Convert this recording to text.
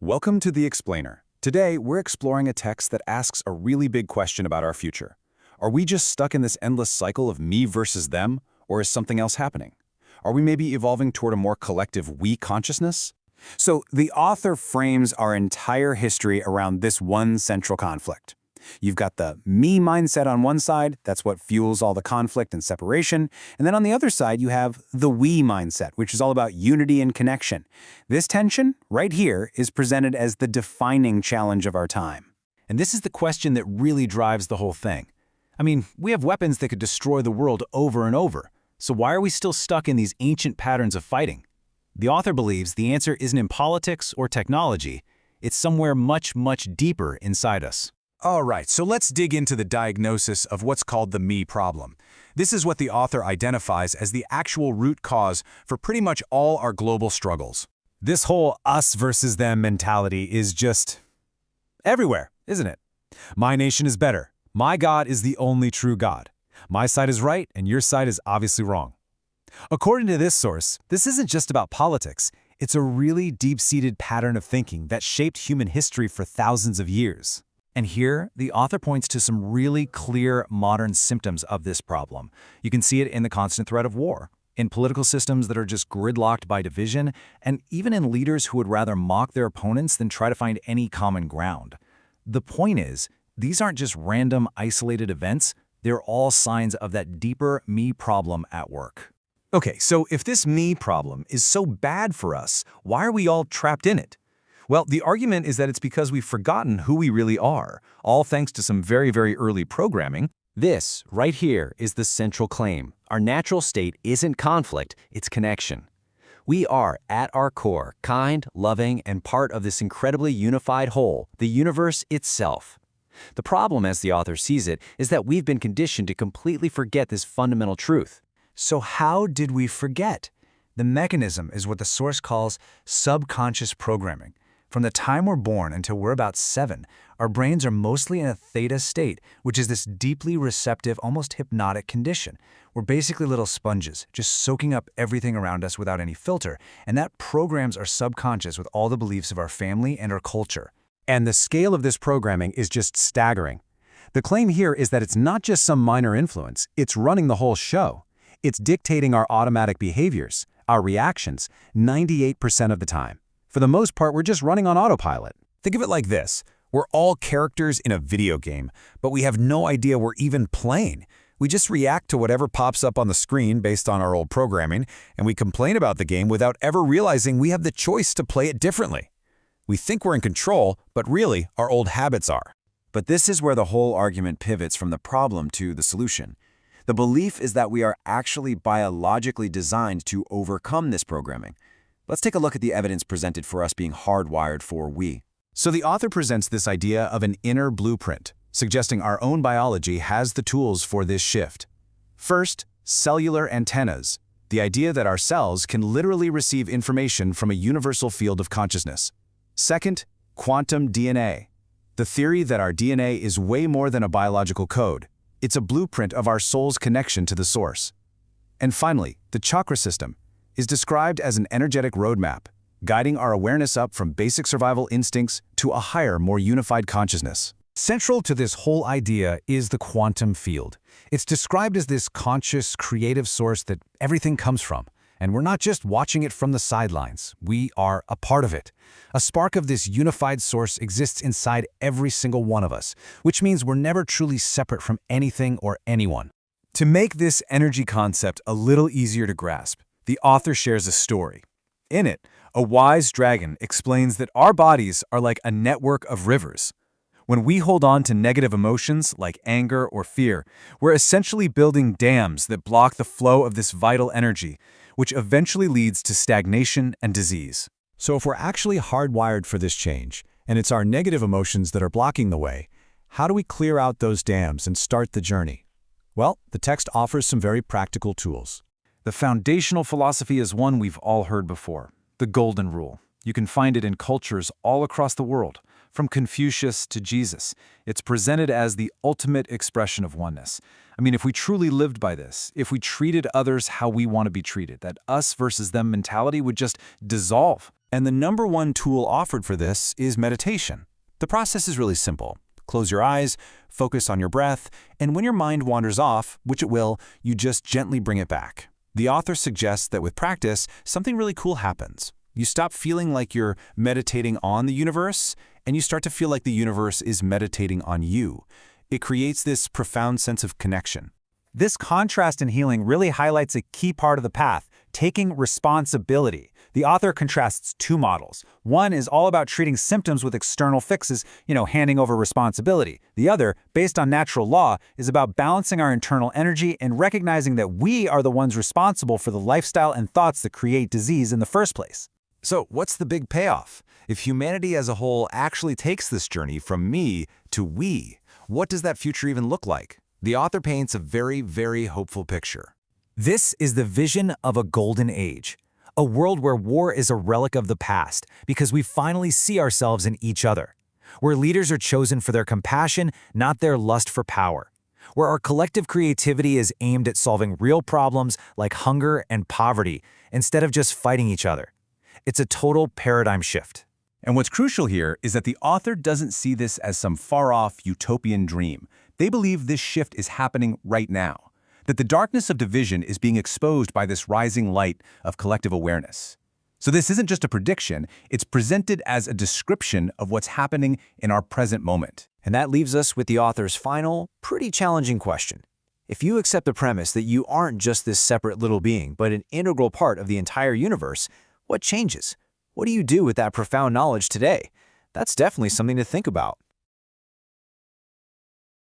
Welcome to The Explainer. Today, we're exploring a text that asks a really big question about our future. Are we just stuck in this endless cycle of me versus them, or is something else happening? Are we maybe evolving toward a more collective we consciousness? So, the author frames our entire history around this one central conflict. You've got the me mindset on one side, that's what fuels all the conflict and separation, and then on the other side you have the we mindset, which is all about unity and connection. This tension, right here, is presented as the defining challenge of our time. And this is the question that really drives the whole thing. I mean, we have weapons that could destroy the world over and over, so why are we still stuck in these ancient patterns of fighting? The author believes the answer isn't in politics or technology, it's somewhere much, much deeper inside us. All right, so let's dig into the diagnosis of what's called the me problem. This is what the author identifies as the actual root cause for pretty much all our global struggles. This whole us versus them mentality is just everywhere, isn't it? My nation is better. My God is the only true God. My side is right and your side is obviously wrong. According to this source, this isn't just about politics. It's a really deep-seated pattern of thinking that shaped human history for thousands of years. And here, the author points to some really clear modern symptoms of this problem. You can see it in the constant threat of war, in political systems that are just gridlocked by division, and even in leaders who would rather mock their opponents than try to find any common ground. The point is, these aren't just random, isolated events, they're all signs of that deeper me problem at work. Okay, so if this me problem is so bad for us, why are we all trapped in it? Well, the argument is that it's because we've forgotten who we really are, all thanks to some very, very early programming. This, right here, is the central claim. Our natural state isn't conflict, it's connection. We are, at our core, kind, loving, and part of this incredibly unified whole, the universe itself. The problem, as the author sees it, is that we've been conditioned to completely forget this fundamental truth. So how did we forget? The mechanism is what the source calls subconscious programming. From the time we're born until we're about 7, our brains are mostly in a theta state, which is this deeply receptive, almost hypnotic condition. We're basically little sponges, just soaking up everything around us without any filter, and that programs our subconscious with all the beliefs of our family and our culture. And the scale of this programming is just staggering. The claim here is that it's not just some minor influence, it's running the whole show. It's dictating our automatic behaviors, our reactions, 98% of the time. For the most part, we're just running on autopilot. Think of it like this. We're all characters in a video game, but we have no idea we're even playing. We just react to whatever pops up on the screen based on our old programming, and we complain about the game without ever realizing we have the choice to play it differently. We think we're in control, but really, our old habits are. But this is where the whole argument pivots from the problem to the solution. The belief is that we are actually biologically designed to overcome this programming. Let's take a look at the evidence presented for us being hardwired for we. So the author presents this idea of an inner blueprint, suggesting our own biology has the tools for this shift. First, cellular antennas, the idea that our cells can literally receive information from a universal field of consciousness. Second, quantum DNA, the theory that our DNA is way more than a biological code. It's a blueprint of our soul's connection to the source. And finally, the chakra system is described as an energetic roadmap, guiding our awareness up from basic survival instincts to a higher, more unified consciousness. Central to this whole idea is the quantum field. It's described as this conscious, creative source that everything comes from. And we're not just watching it from the sidelines, we are a part of it. A spark of this unified source exists inside every single one of us, which means we're never truly separate from anything or anyone. To make this energy concept a little easier to grasp, the author shares a story. In it, a wise dragon explains that our bodies are like a network of rivers. When we hold on to negative emotions like anger or fear, we're essentially building dams that block the flow of this vital energy, which eventually leads to stagnation and disease. So if we're actually hardwired for this change, and it's our negative emotions that are blocking the way, how do we clear out those dams and start the journey? Well, the text offers some very practical tools. The foundational philosophy is one we've all heard before, the Golden Rule. You can find it in cultures all across the world, from Confucius to Jesus. It's presented as the ultimate expression of oneness. I mean, if we truly lived by this, if we treated others how we want to be treated, that us versus them mentality would just dissolve. And the number one tool offered for this is meditation. The process is really simple. Close your eyes, focus on your breath, and when your mind wanders off, which it will, you just gently bring it back. The author suggests that with practice, something really cool happens. You stop feeling like you're meditating on the universe, and you start to feel like the universe is meditating on you. It creates this profound sense of connection. This contrast in healing really highlights a key part of the path, taking responsibility. The author contrasts two models. One is all about treating symptoms with external fixes, handing over responsibility. The other, based on natural law, is about balancing our internal energy and recognizing that we are the ones responsible for the lifestyle and thoughts that create disease in the first place. So what's the big payoff? If humanity as a whole actually takes this journey from me to we, what does that future even look like? The author paints a very, very hopeful picture. This is the vision of a golden age, a world where war is a relic of the past because we finally see ourselves in each other, where leaders are chosen for their compassion, not their lust for power, where our collective creativity is aimed at solving real problems like hunger and poverty instead of just fighting each other. It's a total paradigm shift. And what's crucial here is that the author doesn't see this as some far-off utopian dream. They believe this shift is happening right now, that the darkness of division is being exposed by this rising light of collective awareness. So this isn't just a prediction, it's presented as a description of what's happening in our present moment. And that leaves us with the author's final, pretty challenging question. If you accept the premise that you aren't just this separate little being, but an integral part of the entire universe, what changes? What do you do with that profound knowledge today? That's definitely something to think about.